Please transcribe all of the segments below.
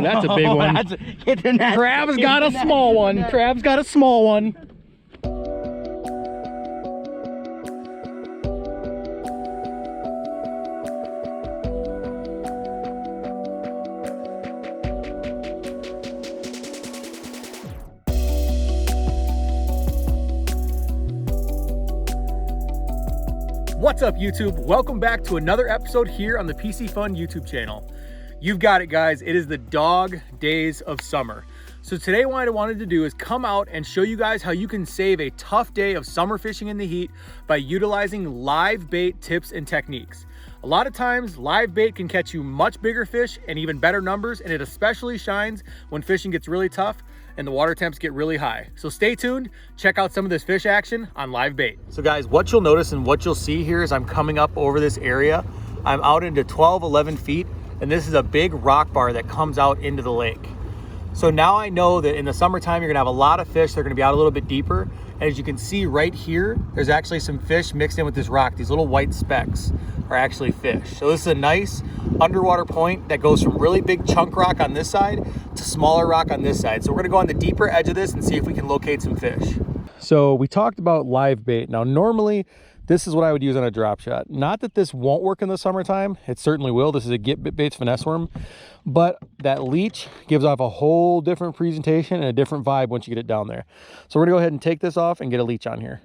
that's a big one. Trav's got a small one. Trav's got a small one. What's up, YouTube? Welcome back to another episode here on the Piscifun YouTube channel. You've got it, guys. It is the dog days of summer. So today what I wanted to do is come out and show you guys how you can save a tough day of summer fishing in the heat by utilizing live bait tips and techniques. A lot of times, live bait can catch you much bigger fish and even better numbers, and it especially shines when fishing gets really tough and the water temps get really high. So stay tuned, check out some of this fish action on live bait. So guys, what you'll notice and what you'll see here is I'm coming up over this area. I'm out into 12, 11 feet, and this is a big rock bar that comes out into the lake. So now I know that in the summertime, you're gonna have a lot of fish. They're gonna be out a little bit deeper. And as you can see right here, there's actually some fish mixed in with this rock. These little white specks are actually fish. So this is a nice underwater point that goes from really big chunk rock on this side to smaller rock on this side. So we're gonna go on the deeper edge of this and see if we can locate some fish. So we talked about live bait. Now, normally, this is what I would use on a drop shot. Not that this won't work in the summertime. It certainly will. This is a Get Bit Baits finesse worm, but that leech gives off a whole different presentation and a different vibe once you get it down there. So we're gonna go ahead and take this off and get a leech on here.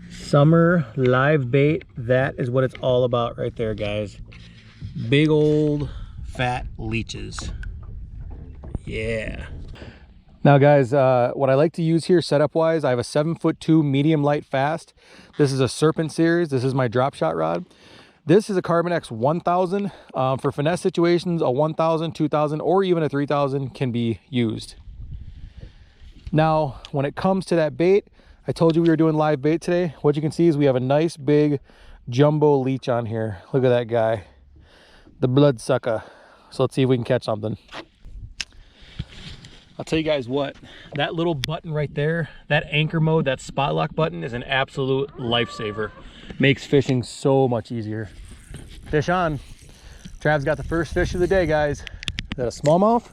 Summer live bait, that is what it's all about right there, guys. Big old fat leeches. Yeah. Now guys, what I like to use here setup wise, I have a 7'2" medium light fast. This is a Serpent series. This is my drop shot rod. This is a Carbon X 1000. For finesse situations, a 1000, 2000, or even a 3000 can be used. Now, when it comes to that bait, I told you we were doing live bait today. What you can see is we have a nice big jumbo leech on here. Look at that guy, the bloodsucker. So let's see if we can catch something. I'll tell you guys what, that little button right there, that anchor mode, that spot lock button is an absolute lifesaver. Makes fishing so much easier. Fish on. Trav's got the first fish of the day, guys. Is that a smallmouth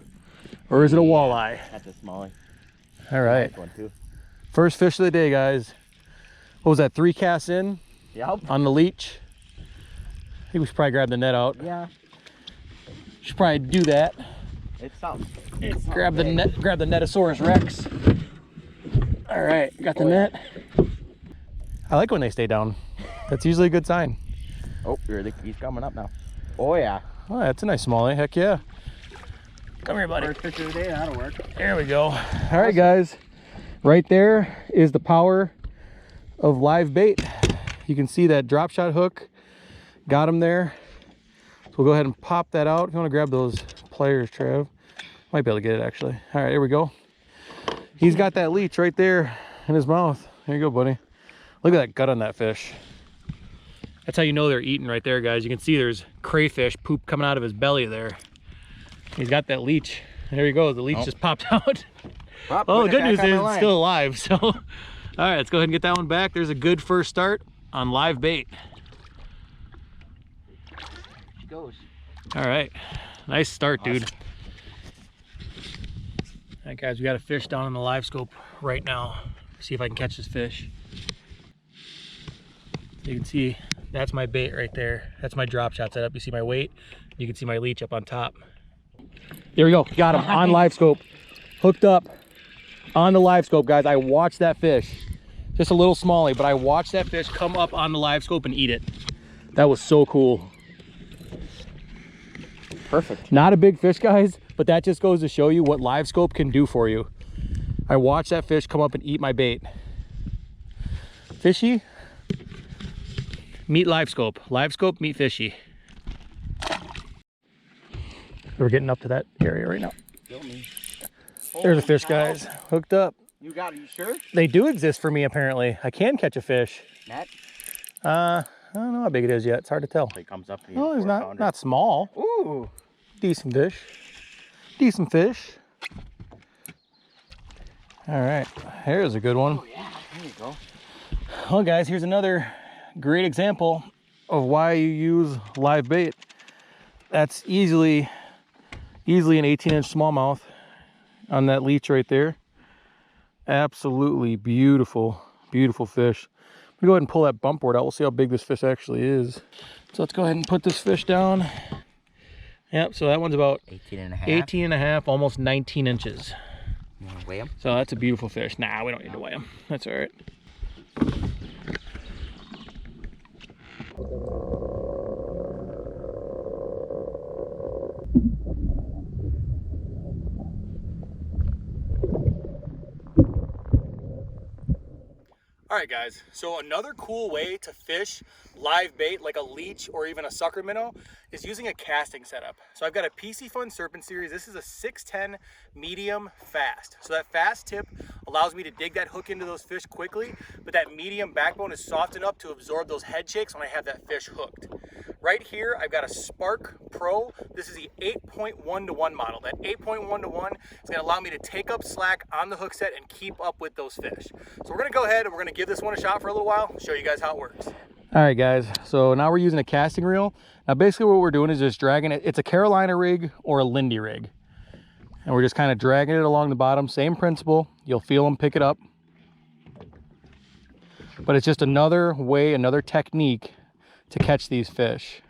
or is it a walleye? That's a smallie. All right. Nice one too. First fish of the day, guys. What was that, 3 casts in? Yep. On the leech. I think we should probably grab the net out. Yeah. Should probably do that. It's something. Grab the net, grab the Netosaurus Rex. All right, got the net. I like when they stay down. That's usually a good sign. Oh, he's coming up now. Oh yeah. Oh, that's a nice smallie. Heck yeah. Come here, buddy. First fish of the day, that'll work. There we go. All right, guys. Right there is the power of live bait. You can see that drop shot hook. Got him there. So we'll go ahead and pop that out. If you want to grab those pliers, Trav. Might be able to get it actually. All right, here we go. He's got that leech right there in his mouth. There you go, buddy. Look at that gut on that fish. That's how you know they're eating right there, guys. You can see there's crayfish poop coming out of his belly there. He's got that leech. There you go. The leech just popped out. Oh, the good news is it's still alive. So, all right, let's go ahead and get that one back. There's a good first start on live bait. She goes. All right, nice start, dude. All right, guys, we got a fish down on the live scope right now. See if I can catch this fish. You can see that's my bait right there. That's my drop shot setup. You see my weight. You can see my leech up on top. There we go. Got him on live scope. Hooked up on the live scope, guys. I watched that fish. Just a little smallie, but I watched that fish come up on the live scope and eat it. That was so cool. Perfect. Not a big fish, guys, but that just goes to show you what live scope can do for you. I watched that fish come up and eat my bait. Fishy, meet live scope. Live scope, meet fishy. We're getting up to that area right now. There's a fish, guys. Hooked up. You got it, you sure? They do exist for me, apparently. I can catch a fish. Net? I don't know how big it is yet. It's hard to tell. He comes up. Oh, he's not small. Ooh. Decent fish. Decent fish. All right, here's a good one. Oh yeah, there you go. Well, guys, here's another great example of why you use live bait. That's easily Easily an 18-inch smallmouth on that leech right there. Absolutely beautiful, beautiful fish. I'm gonna go ahead and pull that bump board out. We'll see how big this fish actually is. So let's go ahead and put this fish down. Yep, so that one's about 18 and a half. 18 and a half, almost 19 inches. You want to weigh him? So that's a beautiful fish. Nah, we don't need to weigh him. That's all right. All right, guys, so another cool way to fish live bait like a leech or even a sucker minnow is using a casting setup. So I've got a Piscifun Serpent series. This is a 610 medium fast. So that fast tip allows me to dig that hook into those fish quickly, but that medium backbone is soft enough to absorb those head shakes when I have that fish hooked. Right here, I've got a Spark Pro. This is the 8.1 to 1 model. That 8.1 to 1 is gonna allow me to take up slack on the hook set and keep up with those fish. So we're gonna go ahead and we're gonna give this one a shot for a little while, show you guys how it works. All right, guys, so now we're using a casting reel. Now basically what we're doing is just dragging it. It's a Carolina rig or a Lindy rig. And we're just kind of dragging it along the bottom. Same principle. You'll feel them pick it up. But it's just another way, another technique to catch these fish.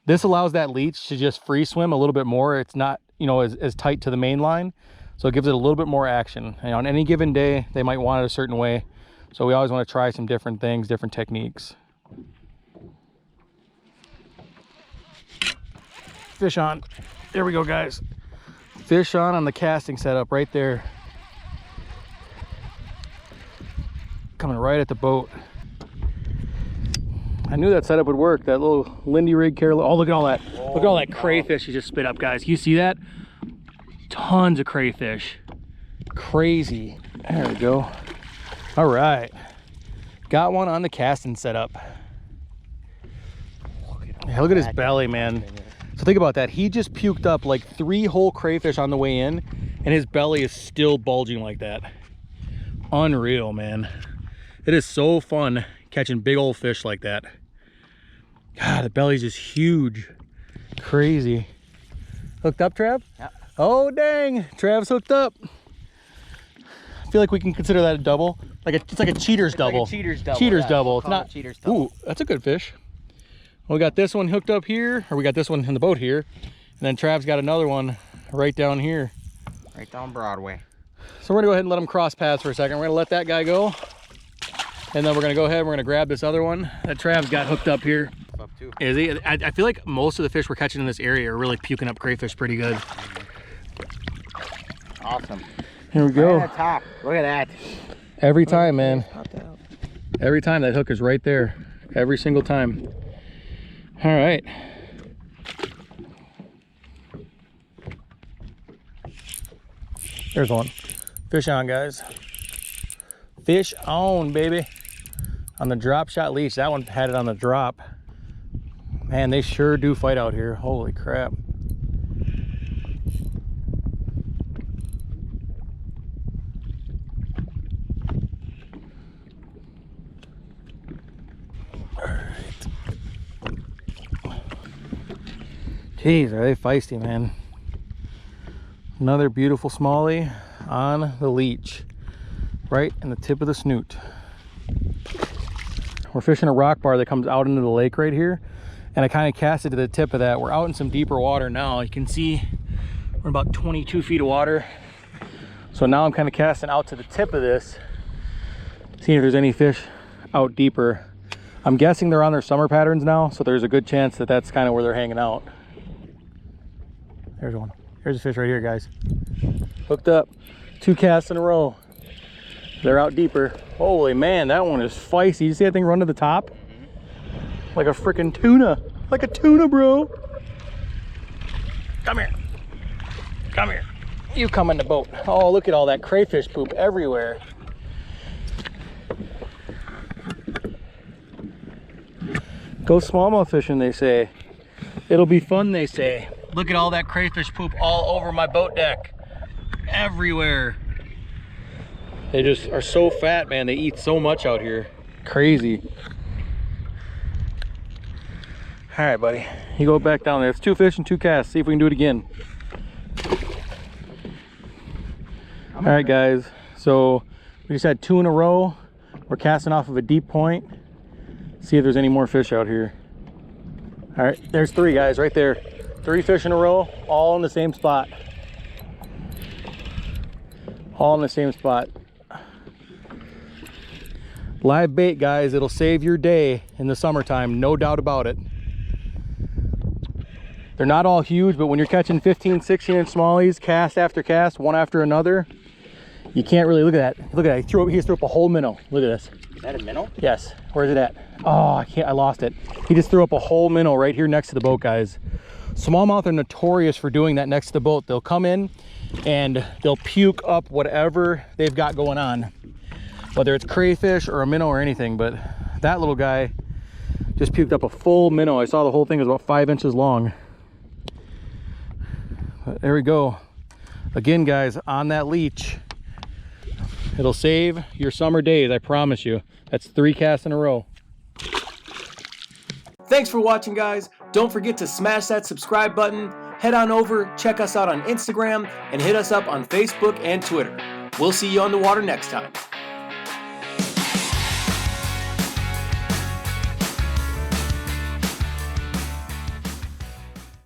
This allows that leech to just free swim a little bit more. It's not, you know, as tight to the main line. So it gives it a little bit more action. And on any given day, they might want it a certain way. So we always want to try some different things, different techniques. Fish on. There we go, guys. Fish on the casting setup right there. Coming right at the boat. I knew that setup would work. That little Lindy rig Carolina. Oh, look at all that. Look at all that crayfish you just spit up, guys. You see that? Tons of crayfish. Crazy. There we go. All right. Got one on the casting setup. Yeah, look at his belly, man. So think about that. He just puked up like 3 whole crayfish on the way in, and his belly is still bulging like that. Unreal, man. It is so fun catching big old fish like that. God, the belly's just huge. Crazy. Hooked up, Trav? Yeah. Oh, dang. Trav's hooked up. I feel like we can consider that a double. It's like a cheater's double. Like a cheater's double. Cheater's yeah, double. It's not. Cheater's double. Ooh, that's a good fish. Well, we got this one hooked up here, or we got this one in the boat here, and then Trav's got another one right down here. Right down Broadway. So we're gonna go ahead and let them cross paths for a second. We're gonna let that guy go, and then we're gonna go ahead and we're gonna grab this other one that Trav's got hooked up here. Up too. Is he? I feel like most of the fish we're catching in this area are really puking up crayfish pretty good. Awesome. Here we go. Right at the top. Look at that. Every time, man. Pop that out. Every time that hook is right there. Every single time. All right. There's one. Fish on, guys. Fish on, baby. On the drop shot leash. That one had it on the drop. Man, they sure do fight out here. Holy crap. Jeez, are they feisty, man. Another beautiful smallie on the leech, right in the tip of the snoot. We're fishing a rock bar that comes out into the lake right here, and I kind of cast it to the tip of that. We're out in some deeper water now. You can see we're about 22 feet of water. So now I'm kind of casting out to the tip of this, seeing if there's any fish out deeper. I'm guessing they're on their summer patterns now, so there's a good chance that that's kind of where they're hanging out. There's one. Here's a fish right here, guys. Hooked up. 2 casts in a row. They're out deeper. Holy man, that one is feisty. You see that thing run to the top? Like a freaking tuna. Like a tuna, bro. Come here. Come here. You come in the boat. Oh, look at all that crayfish poop everywhere. Go smallmouth fishing, they say. It'll be fun, they say. Look at all that crayfish poop all over my boat deck. Everywhere. They just are so fat, man. They eat so much out here. Crazy. All right, buddy. You go back down there. It's 2 fish and 2 casts. See if we can do it again. All right, guys. So we just had 2 in a row. We're casting off of a deep point. See if there's any more fish out here. All right, there's 3 guys right there. 3 fish in a row, all in the same spot. All in the same spot. Live bait, guys. It'll save your day in the summertime, no doubt about it. They're not all huge, but when you're catching 15, 16 inch smallies, cast after cast, one after another, you can't really, look at that. Look at that, he just threw up a whole minnow. Look at this. Is that a minnow? Yes. Where's it at? Oh, I lost it. He just threw up a whole minnow right here next to the boat, guys. Smallmouth are notorious for doing that next to the boat. They'll come in and they'll puke up whatever they've got going on, whether it's crayfish or a minnow or anything. But that little guy just puked up a full minnow. I saw the whole thing was about 5 inches long. But there we go. Again, guys, on that leech, it'll save your summer days, I promise you. That's 3 casts in a row. Thanks for watching, guys. Don't forget to smash that subscribe button. Head on over, check us out on Instagram, and hit us up on Facebook and Twitter. We'll see you on the water next time.